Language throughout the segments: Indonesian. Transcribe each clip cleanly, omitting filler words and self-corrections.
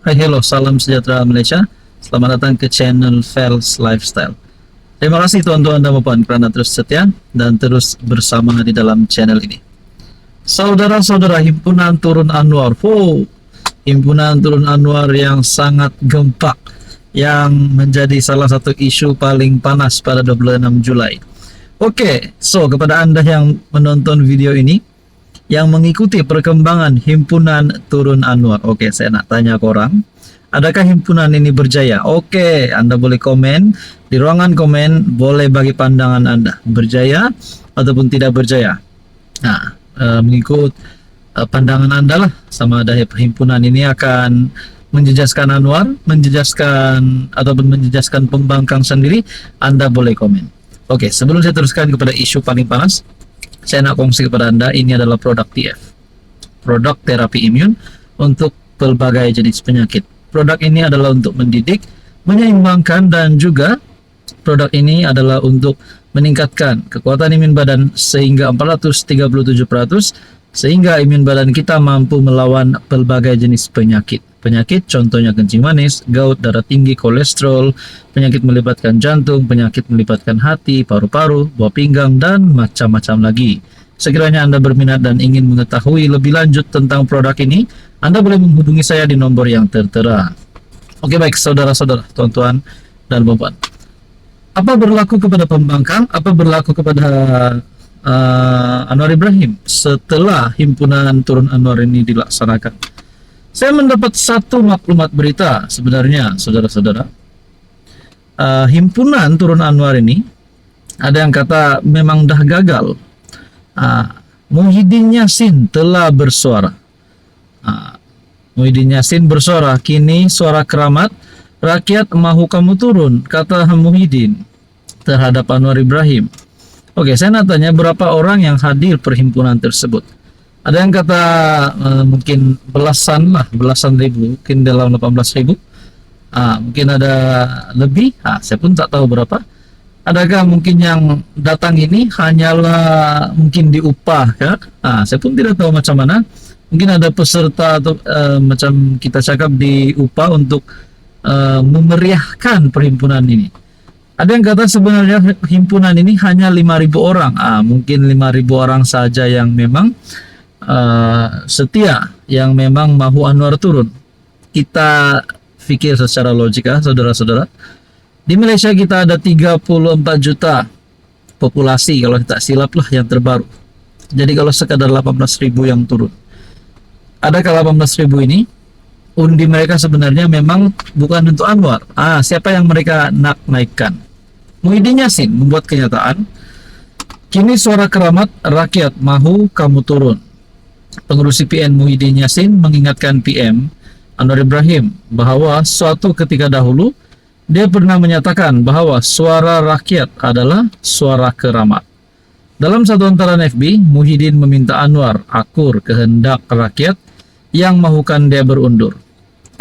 Hai, hello, salam sejahtera Malaysia. Selamat datang ke channel Fels Lifestyle. Terima kasih tuan-tuan dan puan kerana terus setia dan terus bersama di dalam channel ini. Saudara-saudara, Himpunan Turun Anwar. Himpunan Turun Anwar yang sangat gempak, yang menjadi salah satu isu paling panas pada 26 Julai. Oke, kepada Anda yang menonton video ini, yang mengikuti perkembangan Himpunan Turun Anwar. Oke, saya nak tanya korang, adakah himpunan ini berjaya? Oke, Anda boleh komen di ruangan komen, boleh bagi pandangan Anda, berjaya ataupun tidak berjaya. Nah, mengikut pandangan Anda lah, sama ada himpunan ini akan menjejaskan Anwar, menjejaskan ataupun menjejaskan pembangkang sendiri. Anda boleh komen. Oke, sebelum saya teruskan kepada isu paling panas, saya nak kongsi kepada Anda, ini adalah produk TF, produk terapi imun untuk pelbagai jenis penyakit. Produk ini adalah untuk mendidik, menyeimbangkan, dan juga produk ini adalah untuk meningkatkan kekuatan imun badan sehingga 437%, sehingga imun badan kita mampu melawan pelbagai jenis penyakit. Penyakit contohnya kencing manis, gout, darah tinggi, kolesterol, penyakit melibatkan jantung, penyakit melibatkan hati, paru-paru, buah pinggang, dan macam-macam lagi. Sekiranya Anda berminat dan ingin mengetahui lebih lanjut tentang produk ini, Anda boleh menghubungi saya di nomor yang tertera. Oke, baik saudara-saudara, tuan-tuan dan puan. Apa berlaku kepada pembangkang? Apa berlaku kepada Anwar Ibrahim setelah Himpunan Turun Anwar ini dilaksanakan? Saya mendapat satu maklumat berita sebenarnya, saudara-saudara. Himpunan Turun Anwar ini, ada yang kata memang dah gagal. Muhyiddin Yassin telah bersuara. Muhyiddin Yassin bersuara, kini suara keramat rakyat mahu kamu turun, kata Muhyiddin terhadap Anwar Ibrahim. Oke, saya nak tanya berapa orang yang hadir perhimpunan tersebut. Ada yang kata mungkin belasan ribu, mungkin dalam 18.000. Mungkin ada lebih, saya pun tak tahu berapa. Adakah mungkin yang datang ini hanyalah mungkin diupah, ya? Saya pun tidak tahu macam mana. Mungkin ada peserta atau macam kita cakap diupah untuk memeriahkan perhimpunan ini. Ada yang kata sebenarnya himpunan ini hanya 5.000 orang. Mungkin 5.000 orang saja yang memang setia, yang memang mahu Anwar turun. Kita fikir secara logika, saudara-saudara. Di Malaysia kita ada 34 juta populasi, kalau tak silap lah yang terbaru. Jadi kalau sekadar 18.000 yang turun, adakah 18.000 ini undi mereka sebenarnya memang bukan untuk Anwar? Siapa yang mereka nak naikkan? Muhyiddin Yassin membuat kenyataan, kini suara keramat rakyat mahu kamu turun. Pengurusi PN Muhyiddin Yassin mengingatkan PM Anwar Ibrahim bahawa suatu ketika dahulu dia pernah menyatakan bahawa suara rakyat adalah suara keramat. Dalam satu hantaran FB, Muhyiddin meminta Anwar akur kehendak rakyat yang mahukan dia berundur.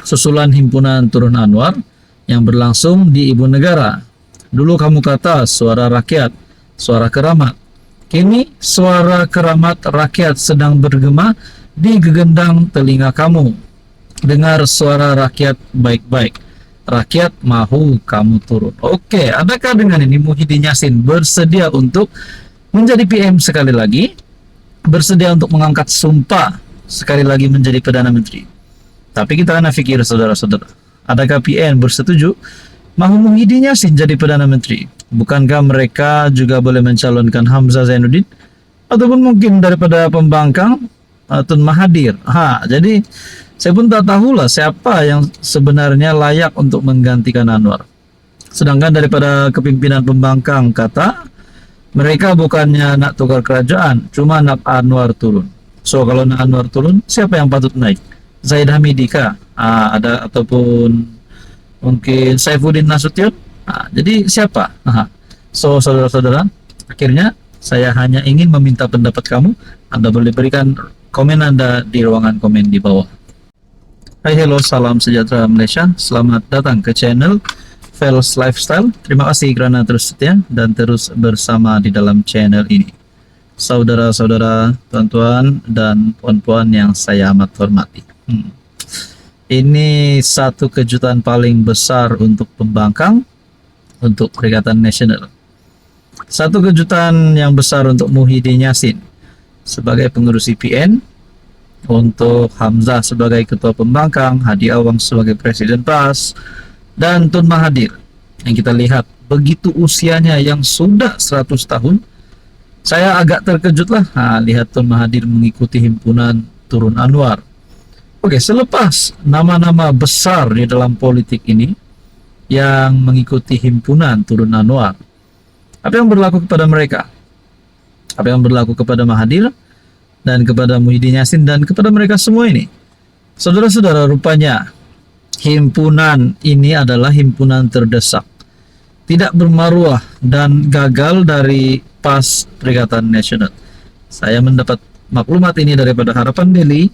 Susulan Himpunan Turun Anwar yang berlangsung di Ibu Negara. Dulu kamu kata suara rakyat, suara keramat. Kini suara keramat rakyat sedang bergema di gegendang telinga kamu. Dengar suara rakyat baik-baik. Rakyat mahu kamu turun. Oke, adakah dengan ini Muhyiddin Yassin bersedia untuk menjadi PM sekali lagi? Bersedia untuk mengangkat sumpah sekali lagi menjadi Perdana Menteri? Tapi kita akan fikir, saudara-saudara, adakah PN bersetuju mahu Muhyiddin Yassin jadi Perdana Menteri? Bukankah mereka juga boleh mencalonkan Hamzah Zainuddin? Ataupun mungkin daripada pembangkang Tun Mahathir. Jadi saya pun tak tahulah siapa yang sebenarnya layak untuk menggantikan Anwar. Sedangkan daripada kepimpinan pembangkang kata mereka bukannya nak tukar kerajaan, cuma nak Anwar turun. Kalau nak Anwar turun, siapa yang patut naik? Zaid Hamidi kah? Ada, ataupun mungkin Saifuddin Nasution? Jadi siapa? Saudara-saudara, akhirnya saya hanya ingin meminta pendapat kamu. Anda boleh berikan komen Anda di ruangan komen di bawah. Hai, hello, salam sejahtera Malaysia. Selamat datang ke channel Fels Lifestyle. Terima kasih kerana terus setia dan terus bersama di dalam channel ini. Saudara-saudara, tuan-tuan dan puan-puan yang saya amat hormati. Ini satu kejutan paling besar untuk pembangkang, untuk Perikatan Nasional. Satu kejutan yang besar untuk Muhyiddin Yassin sebagai pengurus IPN, untuk Hamzah sebagai ketua pembangkang, Hadi Awang sebagai presiden PAS, dan Tun Mahathir yang kita lihat begitu usianya yang sudah 100 tahun. Saya agak terkejut lah lihat Tun Mahathir mengikuti himpunan Turun Anwar. Oke, selepas nama-nama besar di dalam politik ini yang mengikuti himpunan Turun Anwar, apa yang berlaku kepada mereka? Apa yang berlaku kepada Mahathir dan kepada Muhyiddin Yassin dan kepada mereka semua ini? Saudara-saudara, rupanya himpunan ini adalah himpunan terdesak, tidak bermaruah dan gagal dari PAS Perikatan Nasional. Saya mendapat maklumat ini daripada Harapan Daily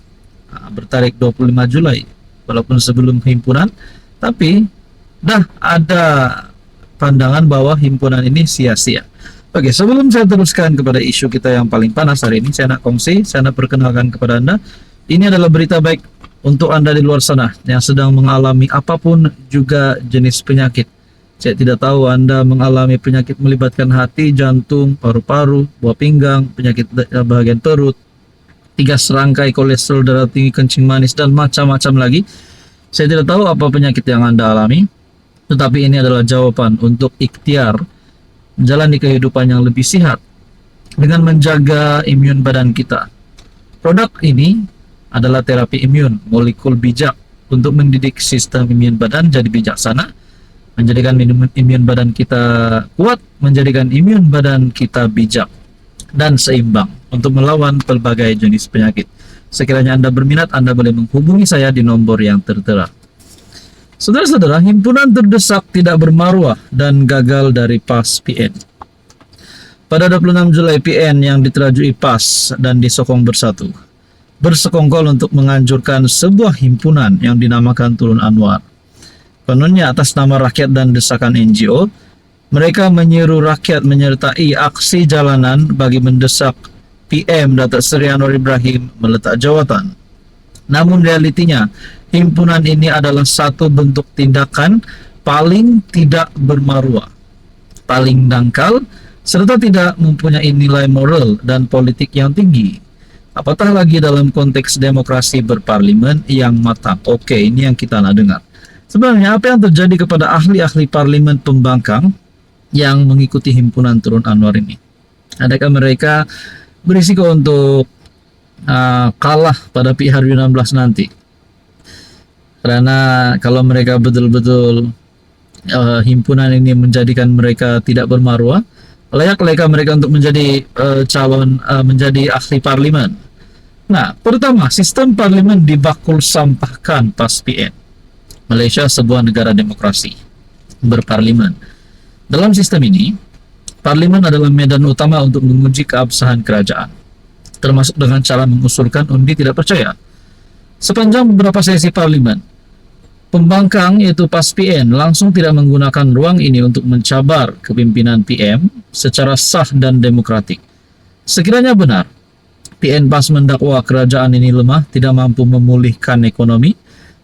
bertarik 25 Julai, walaupun sebelum himpunan, tapi dah ada pandangan bahwa himpunan ini sia-sia. Oke, sebelum saya teruskan kepada isu kita yang paling panas hari ini, saya nak kongsi, saya nak perkenalkan kepada Anda. Ini adalah berita baik untuk Anda di luar sana yang sedang mengalami apapun juga jenis penyakit. Saya tidak tahu Anda mengalami penyakit melibatkan hati, jantung, paru-paru, buah pinggang, penyakit bagian perut, 3 serangkai kolesterol darah tinggi, kencing manis, dan macam-macam lagi. Saya tidak tahu apa penyakit yang Anda alami, tetapi ini adalah jawaban untuk ikhtiar menjalani kehidupan yang lebih sehat dengan menjaga imun badan kita. Produk ini adalah terapi imun molekul bijak untuk mendidik sistem imun badan jadi bijaksana, menjadikan imun badan kita kuat, menjadikan imun badan kita bijak dan seimbang untuk melawan berbagai jenis penyakit. Sekiranya Anda berminat, Anda boleh menghubungi saya di nomor yang tertera. Saudara-saudara, himpunan terdesak, tidak bermaruah, dan gagal dari PAS PN. Pada 26 Julai, PN yang diterajui PAS dan disokong bersatu bersekongkol untuk menganjurkan sebuah himpunan yang dinamakan Turun Anwar. Kononnya atas nama rakyat dan desakan NGO, mereka menyeru rakyat menyertai aksi jalanan bagi mendesak PM Datuk Seri Anwar Ibrahim meletak jawatan. Namun realitinya, himpunan ini adalah satu bentuk tindakan paling tidak bermaruah, paling dangkal, serta tidak mempunyai nilai moral dan politik yang tinggi. Apatah lagi dalam konteks demokrasi berparlimen yang matang. Oke, ini yang kita nak dengar. Sebenarnya apa yang terjadi kepada ahli-ahli parlimen pembangkang yang mengikuti himpunan Turun Anwar ini? Adakah mereka berisiko untuk kalah pada PR16 nanti? Karena kalau mereka betul-betul himpunan ini menjadikan mereka tidak bermaruah, layak-layak mereka untuk menjadi menjadi ahli parlimen. Nah, pertama, sistem parlimen dibakul sampahkan PAS PN. Malaysia sebuah negara demokrasi berparlimen. Dalam sistem ini, parlimen adalah medan utama untuk menguji keabsahan kerajaan, termasuk dengan cara mengusulkan undi tidak percaya. Sepanjang beberapa sesi parlimen, pembangkang yaitu PAS PN langsung tidak menggunakan ruang ini untuk mencabar kepimpinan PM secara sah dan demokratik. Sekiranya benar, PN PAS mendakwa kerajaan ini lemah, tidak mampu memulihkan ekonomi,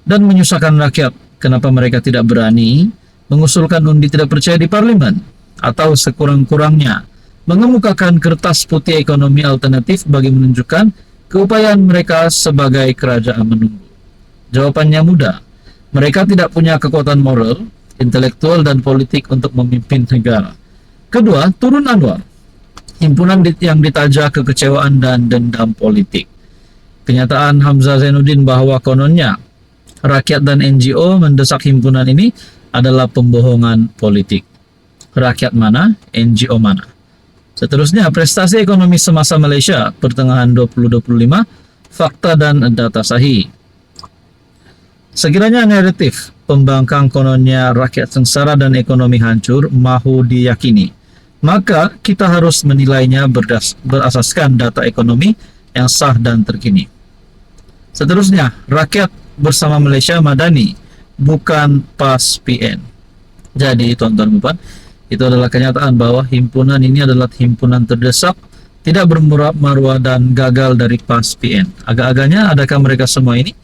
dan menyusahkan rakyat, kenapa mereka tidak berani mengusulkan undi tidak percaya di parlimen? Atau sekurang-kurangnya mengemukakan kertas putih ekonomi alternatif bagi menunjukkan keupayaan mereka sebagai kerajaan menunggu? Jawabannya mudah. Mereka tidak punya kekuatan moral, intelektual, dan politik untuk memimpin negara. Kedua, Turun Anwar, himpunan yang ditaja kekecewaan dan dendam politik. Kenyataan Hamzah Zainuddin bahwa kononnya rakyat dan NGO mendesak himpunan ini adalah pembohongan politik. Rakyat mana, NGO mana? Seterusnya, prestasi ekonomi semasa Malaysia pertengahan 2025, fakta dan data sahih. Sekiranya naratif pembangkang kononnya rakyat sengsara dan ekonomi hancur mahu diyakini, maka kita harus menilainya berasaskan data ekonomi yang sah dan terkini. Seterusnya, rakyat bersama Malaysia Madani, bukan PAS PN. Jadi, tuan-tuan dan puan, itu adalah kenyataan bahwa himpunan ini adalah himpunan terdesak, tidak bermaruah dan gagal dari PAS PN. Agak-agaknya, adakah mereka semua ini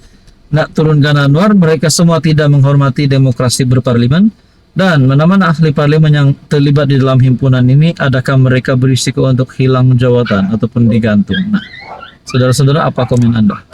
nak turunkan Anwar, mereka semua tidak menghormati demokrasi berparlimen. Dan mana-mana ahli parlimen yang terlibat di dalam himpunan ini, adakah mereka berisiko untuk hilang jawatan ataupun digantung? Nah, saudara-saudara, apa komen Anda?